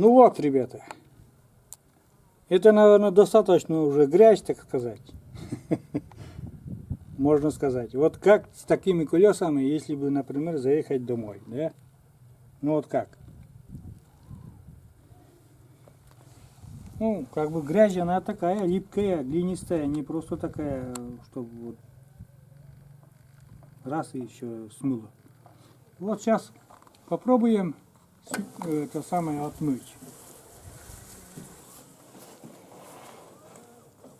Ну вот, ребята, это, наверное, достаточно уже грязь, так сказать. Можно сказать. Вот как с такими колесами, если бы, например, заехать домой, да? Ну вот как? Ну, как бы грязь, она такая липкая, глинистая, не просто такая, чтобы вот раз и еще смыло. Вот сейчас попробуем это самое отмыть.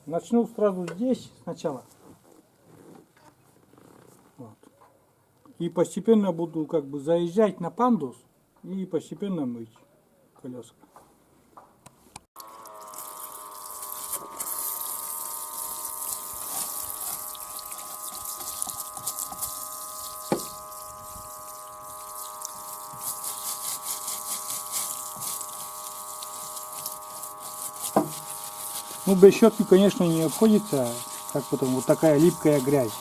Начну сразу здесь сначала. Вот. И постепенно буду как бы заезжать на пандус и постепенно мыть колеса. Ну, без щетки, конечно, не обходится, как потом вот такая липкая грязь.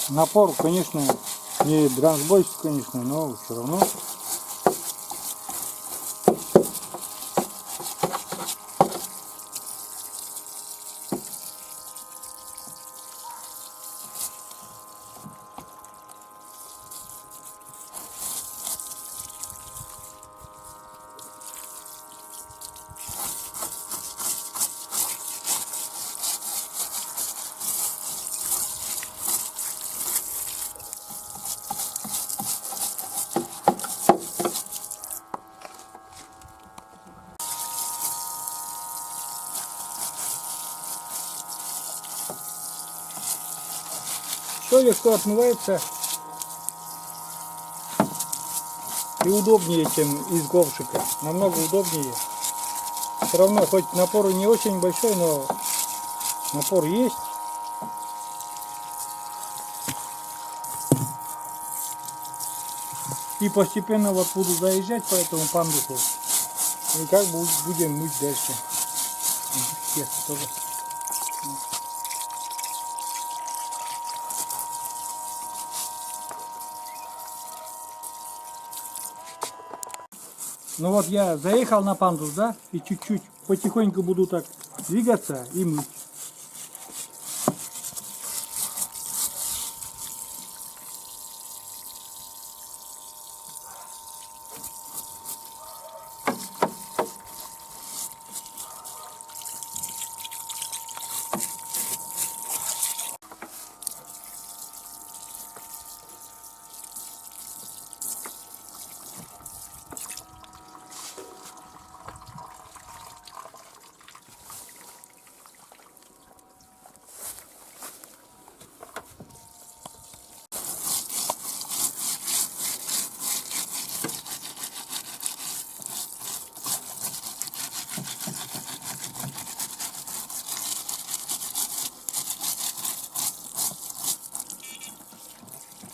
Напор, конечно, не дранбойский, конечно, но все равно. Все легко отмывается и удобнее, чем из ковшика. Намного удобнее. Все равно, хоть напор и не очень большой, но напор есть. И постепенно вот буду заезжать по этому пандусу. И как будем мыть дальше. Тесто тоже. Ну вот я заехал на пандус, да, и чуть-чуть потихоньку буду так двигаться и мыть.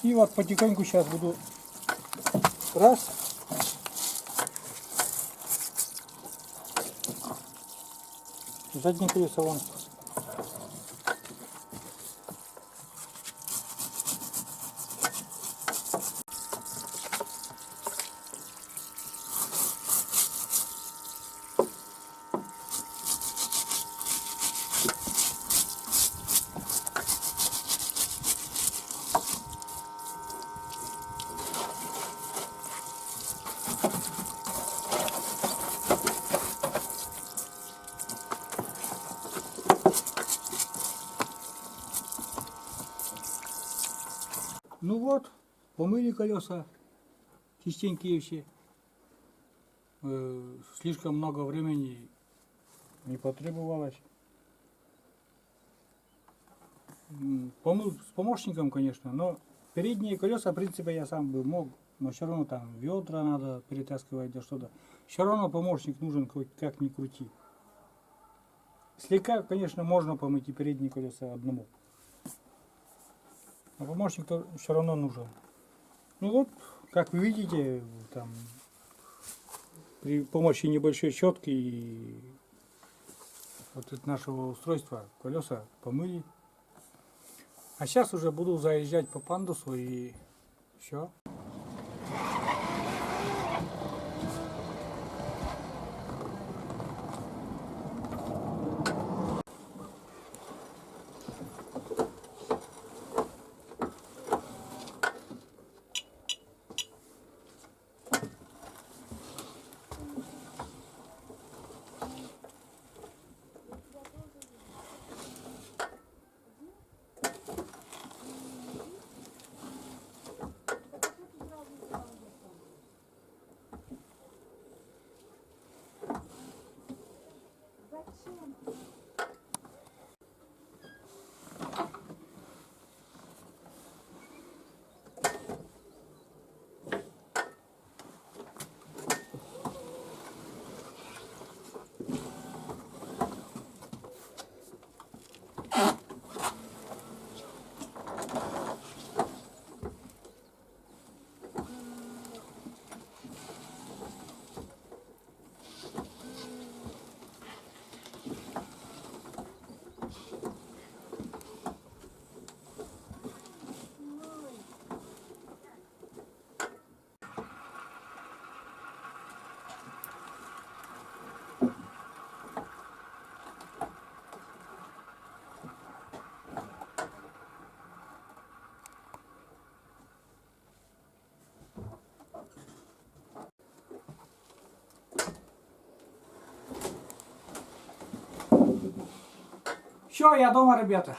И вот потихоньку сейчас буду раз. Заднее колесо вон. Ну вот, помыли колеса, чистенькие все. Слишком много времени не потребовалось. Помыл с помощником, конечно, но передние колеса, в принципе, я сам бы мог, но все равно там ведра надо перетаскивать, да что-то. Все равно помощник нужен, хоть как ни крути. Слегка, конечно, можно помыть и передние колеса одному. А помощник-то все равно нужен. Ну вот, как вы видите, там при помощи небольшой щетки и вот от нашего устройства колеса помыли. А сейчас уже буду заезжать по пандусу и все. Все, я дома, ребята.